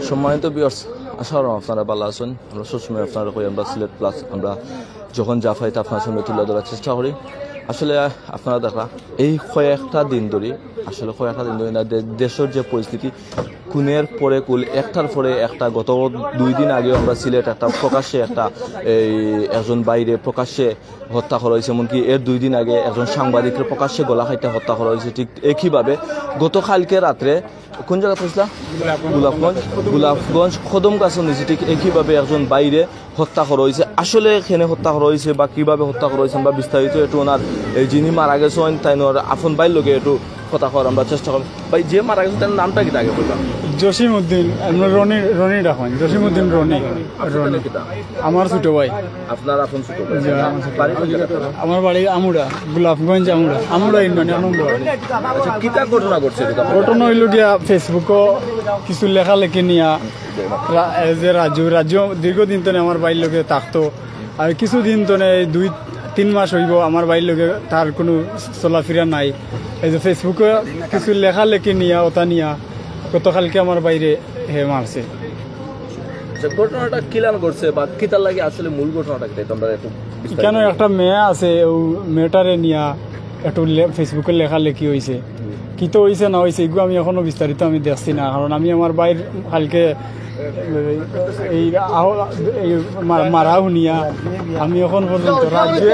সম্মানিত ভিউয়ার্স, আশা করি আপনারা ভালো আছেন। আমরা সবসময় আপনারা কই আমরা সিলেট প্লাস আমরা যখন যা পাই তা আপনার সামনে তুলে ধরার চেষ্টা করি। আসলে আপনারা দেখা এই কয়েকটা দিন ধরে না দেশের যে পরিস্থিতি খুনের পরে কুল একটার পরে একটা, গত 2 দিন আগে আমরা সিলেট একটা প্রকাশ্যে একটা একজন বাইরে প্রকাশ্যে হত্যা করা হয়েছে, এমনকি এর 2 দিন আগে একজন সাংবাদিকের প্রকাশ্যে গলা খাইতে হত্যা করা হয়েছে। ঠিক একইভাবে গতকালকে রাত্রে কোন জায়গা পৌঁছলাম, গোলাপগঞ্জ কদমগাছর নিচে ঠিক একইভাবে একজন বাইরে হত্যা করা হয়েছে। আসলে এখানে হত্যা করা হয়েছে বা কিভাবে হত্যা করা হয়েছে বা বিস্তারিত একটু ওনার যিনি মারা গেছেন তাই আপন বাইর লোকে একটু কথা করার আমরা চেষ্টা করব। ভাই, যে মারা গেছে তার নামটা কি আগে বললাম? জসিমউদ্দিন, রনি রাখুন, জসিমউদ্দিন রনি। আমার ছোট ভাই। আপনার আপন ছোট ভাই? আমার বাড়ি আমুড়া, গোলাপগঞ্জ আমুড়া ইউনিয়ন, আনন্দ। আচ্ছা, কিটা ঘটনা ঘটছে? ঘটনা হইল গিয়া ফেসবুকও কিছু লেখালেখি নিয়া যে রাজু দীর্ঘদিন তো আমার বাড়ির লোকে থাকতো, আর কিছুদিন তো 2-3 মাস হইব আমার বাড়ির লোকে তার কোনো চলাফেরা নাই। এই যে ফেসবুকে কিছু লেখালেখি নিয়া ওটা নিয়া গতকালকে আমার বাইরে মারছে। ঘটনাটা কিলান করছে বা কিতার লাগে আসলে মূল ঘটনাটা কি তোমরা একটু? কেন একটা মেয়ে আছে, ও মেয়েটারে নিয়া একটু ফেসবুকে লেখালেখি হয়েছে, কি তো হয়েছে না হয়েছে এগুলো আমি এখনো বিস্তারিত আমি দেখছি না, কারণ আমি আমার বাইর কালকে এই মারা শুনিয়া আমি এখন পর্যন্ত রাজ্যে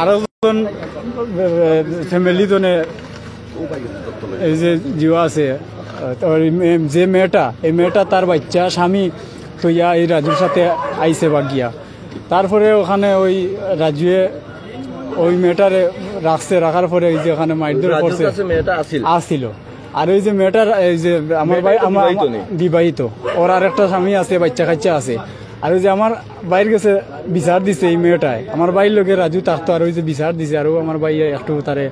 আরেকজন ফ্যামিলি জনে এই যে জিও আছে, যে মেয়েটা, এই মেয়েটা তার বাচ্চা স্বামী তো এই রাজুর সাথে আইসে বাগিয়া, তারপরে ওখানে ওই রাজুয়ে ওই মেয়েটারে রাখার পরে এই যে ওখানে মারধর করছে আসছিল। আর ওই যে মেয়েটার এই যে আমার ভাই আমার বিবাহিত, ওর আর একটা স্বামী আছে, বাচ্চা কাচ্চা আছে। আর ওই যে আমার বাইর গেছে বিচার দিছে এই মেয়েটায়, আমার বাইর লোকে রাজু থাকতো, আর ওই যে বিচার দিছে, আর আমার ভাই একটু তারে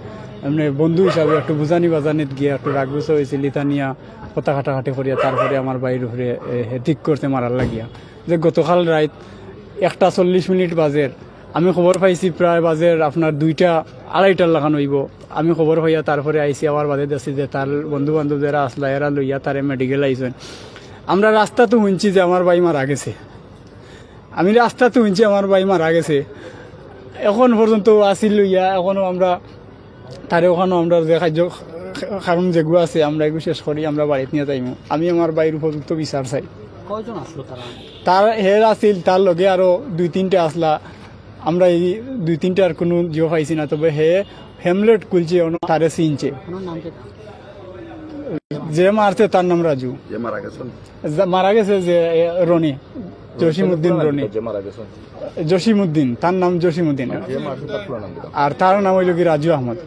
এমনি বন্ধু হিসাবে একটু বুঝানি বাজানিত গিয়ে একটু রাগগুছো হয়েছে, লিতানিয়া কথা কাটাকাটি করিয়া তারপরে আমার বাইর উপরে ঠিক করতে মারার লাগিয়া। যে গতকাল রাত 1:40 বাজের আমি খবর পাইছি, প্রায় বাজের আপনার 2টা-2:30 লাগানো হইব। আমি খবর পাইয়া তারপরে আইসি, আবার বাজে দেখছি যে তার বন্ধু বান্ধব যারা আসলা এরা লইয়া তারে মেডিকেল আইসেন। আমরা রাস্তা তো শুনছি যে আমার ভাই মারা গেছে, আমি রাস্তা তো শুনছি আমার ভাই মারা গেছে, এখন পর্যন্ত আসিল লইয়া এখনো আমরা তারে ওখানে আমরা যে খাদ্য কারণ যেগুলো আছে আমরা এগুলো শেষ করি, আমরা বাড়িতে নিয়ে যাইমু। আমি আমার বাইর উপযুক্ত বিচার চাই। কয়জন আসলো তারা? তার হের আসিল, তার লগে আরো 2-3টে আসলা, আমরা এই 2-3টার কোনো জিও পাইছি না, তবে হেমলেট খুলছে, তারে চিনছে। যে মারছে তার নাম রাজু, মারা গেছে যে রনি, জসিমউদ্দিন রনি, জসিমউদ্দিন, তার নাম জসিমউদ্দিন, আর তার নাম হইল কি রাজু আহমদ।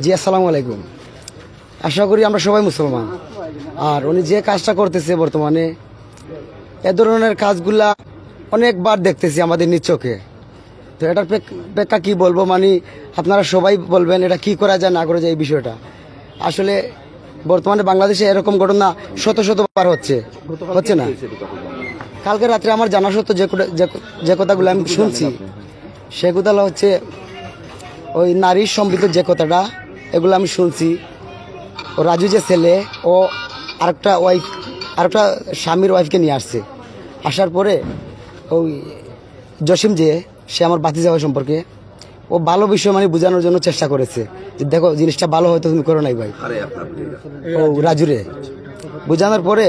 জি, আসসালামু আলাইকুম। আশা করি আমরা সবাই মুসলমান। আর উনি যে কাজটা করতেছে বর্তমানে, এ ধরনের কাজগুলা অনেকবার দেখতেছি আমাদের নিজ চোখে। তো এটার প্রেক্ষা কি বলবো, মানে আপনারা সবাই বলবেন এটা কি করা যায় না করা যায় এই বিষয়টা। আসলে বর্তমানে বাংলাদেশে এরকম ঘটনা শতবার হচ্ছে না। কালকে রাত্রে আমার জানা সত্ত্বেও যে কথাগুলো আমি শুনছি, সে কথাটা হচ্ছে ওই নারীর সম্পৃক্ত যে কথাটা, এগুলো আমি শুনছি। ও রাজু যে ছেলে, ও আরেকটা স্বামীর ওয়াইফকে নিয়ে আসছে। আসার পরে ওই জসিম যে সে আমার বাতি যাওয়া সম্পর্কে ও ভালো বিষয় মানে বোঝানোর জন্য চেষ্টা করেছে যে দেখো জিনিসটা ভালো হয়তো তুমি করো নাই ভাই। ও রাজুরে বোঝানোর পরে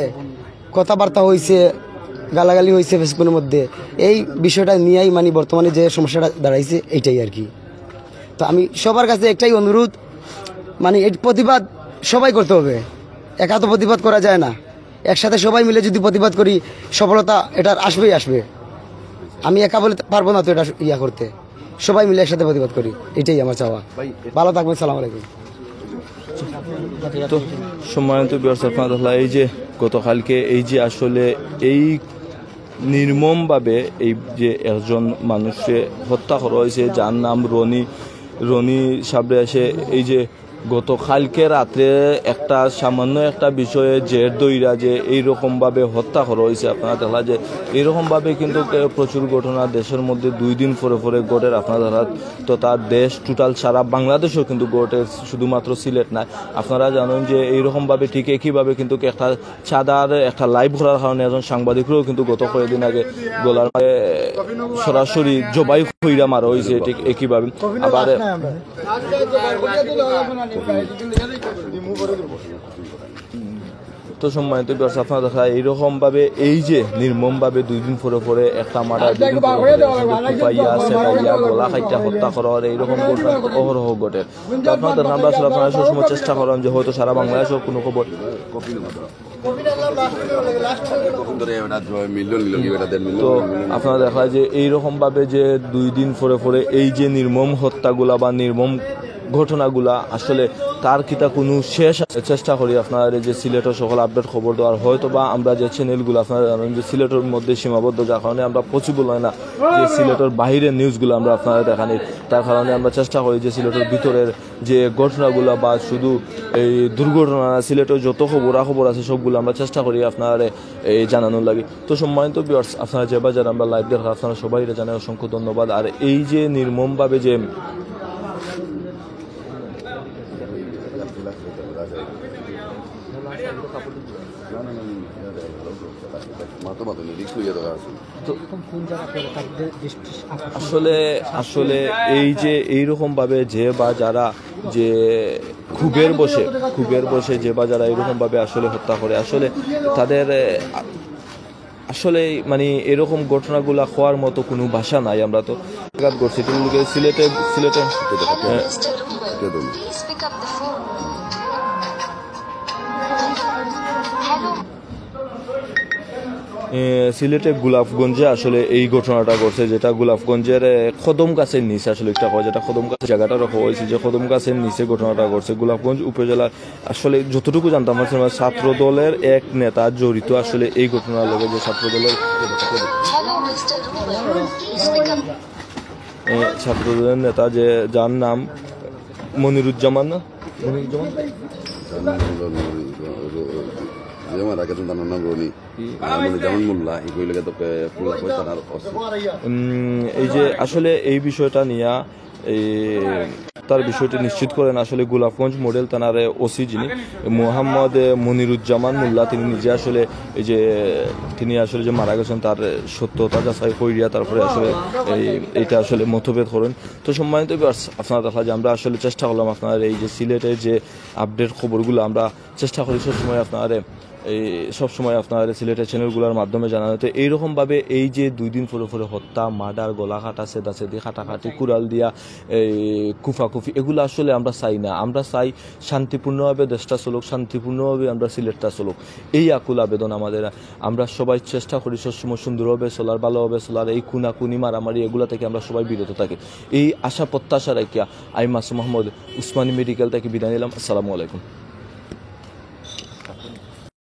কথাবার্তা হয়েছে, গালাগালি হয়েছে ফেসবুকের মধ্যে। এই বিষয়টা নিয়েই মানে বর্তমানে যে সমস্যাটা দাঁড়াইছে এইটাই আর কি। তো আমি সবার কাছে একটাই অনুরোধ, মানে এই প্রতিবাদ সবাই করতে হবে, একা তো প্রতিবাদ করা যায় না। একসাথে সবাই মিলে যদি প্রতিবাদ করি, সফলতা এটার আসবে। আমি একা বলে পারবো না তো এটা করতে, সবাই মিলে একসাথে প্রতিবাদ করি, এটাই আমার চাওয়া। ভালো থাকবেন, সালাম আলাইকুম। তো সম্মানিত ভিউয়ার্স, এই যে গতকালকে এই যে আসলে এই নির্মমভাবে এই যে একজন মানুষকে হত্যা করা হয়েছে, যার নাম রনি সাবরে এসে এই যে গতকালকে রাতে একটা সামান্য একটা বিষয়ে জের দইরা যে এইরকমভাবে হত্যা করা হয়েছে, আপনারা দেখলা যে এইরকমভাবে কিন্তু প্রচুর ঘটনা দেশের মধ্যে 2 দিন পরে পরে ঘটে। আপনারা দেখলা তো তার দেশ টোটাল সারা বাংলাদেশেও কিন্তু ঘটে, শুধুমাত্র সিলেট নাই। আপনারা জানেন যে এইরকমভাবে ঠিক একইভাবে কিন্তু একটা চাঁদার একটা লাইভ করার কারণে একজন সাংবাদিকরাও কিন্তু গত কয়েকদিন আগে গলার সরাসরি জবাই হইরা মারা হয়েছে ঠিক একইভাবে। আবার তো সম্মানিত দর্শক, আপনারা দেখা এইরকম ভাবে এই যে নির্মম ভাবে 2 দিন পরে পরে একটা মারা গলা খাইটা হত্যা করার এইরকম ঘটনা অহরহ ঘটে। তো আপনাদের আমরা আসলে আপনারা সবসময় চেষ্টা করেন যে হয়তো সারা বাংলাদেশেও কোনো খবর তো আপনারা দেখা যে এইরকম ভাবে যে 2 দিন পরে পরে এই যে নির্মম হত্যাগুলা বা নির্মম ঘটনাগুলা আসলে তার কিতা কোনো শেষ চেষ্টা করি আপনার যে সিলেটের সকল আপডেট খবর দেওয়ার। হয়তো বা আমরা যে চ্যানেলগুলো আপনারা জানেন যে সিলেটের মধ্যে সীমাবদ্ধ, যার কারণে আমরা পসিবল হয় না যে সিলেটের বাইরের নিউজগুলো আমরা আপনারা দেখানি। তার কারণে আমরা চেষ্টা করি যে সিলেটের ভিতরের যে ঘটনাগুলো বা শুধু এই দুর্ঘটনা, সিলেটের যত খবর আছে সবগুলো আমরা চেষ্টা করি আপনার এই জানানোর লাগে। তো সম্মানিত ভিউয়ার্স, আপনারা যে বাজার আমরা লাইভ দেখা আপনারা সবাই জানাই অসংখ্য ধন্যবাদ। আর এই যে নির্মমভাবে যে আসলে এই যে এইরকম ভাবে যে বা যারা যে ক্ষোভের বসে যে বা যারা এইরকম ভাবে আসলে হত্যা করে, আসলে তাদের আসলে মানে এরকম ঘটনাগুলা হওয়ার মতো কোনো ভাষা নাই। আমরা তো করছি সিলেটে সিলেটে গোলাপগঞ্জে আসলে এই ঘটনাটা ঘটছে, যেটা গোলাপগঞ্জের কদম গাছের নিচে আসলে একটা হয়, যেটা কদম গাছের জায়গাটা রাখা হয়েছে যে কদম গাছের নিচে ঘটনাটা ঘটছে। গোলাপগঞ্জ উপজেলার আসলে যতটুকু জানতাম ছাত্র দলের এক নেতা জড়িত আসলে এই ঘটনার লগে, যে ছাত্র দলের নেতা যে যার নাম মনিরুজ্জামান এই যে আসলে এই বিষয়টা নিয়ে তার বিষয়টি নিশ্চিত করেন আসলে গোলাপগঞ্জ মডেল থানার ওসি যিনি মোহাম্মদ মনিরুজ্জামান মোল্লা, তিনি নিজে আসলে এই যে তিনি আসলে যে মারা গেছেন তার সত্যতা যাচাই করিয়া তারপরে আসলে এইটা আসলে মতভেদ করেন। তো সম্মানিত আপনারা দেখা যায় আমরা আসলে চেষ্টা করলাম আপনার এই যে সিলেটের যে আপডেট খবরগুলো আমরা চেষ্টা করি সবসময় আপনার সিলেটের চ্যানেলগুলোর মাধ্যমে জানানো। তো এইরকমভাবে এই যে 2 দিন পরে পরে হত্যা, মার্ডার, গলা কাটা, সেদাসেদি, কাটাকাটি, কুড়াল দিয়া এই কুফাকুফি, এগুলো আসলে আমরা চাই না। আমরা চাই শান্তিপূর্ণভাবে দেশটা চলুক, শান্তিপূর্ণভাবে আমরা সিলেটটা চলুক, এই আকুল আবেদন আমাদের। আমরা সবাই চেষ্টা করি সবসময় সুন্দরভাবে চলার, ভালোভাবে চলার, এই খুনাখুনি মারামারি এগুলো থেকে আমরা সবাই বিরত থাকি। এই আশা প্রত্যাশা রাখিয়া আমি মাসুম মাহমুদ উসমানী মেডিকেল থেকে বিদায় নিলাম। আসসালামু আলাইকুম।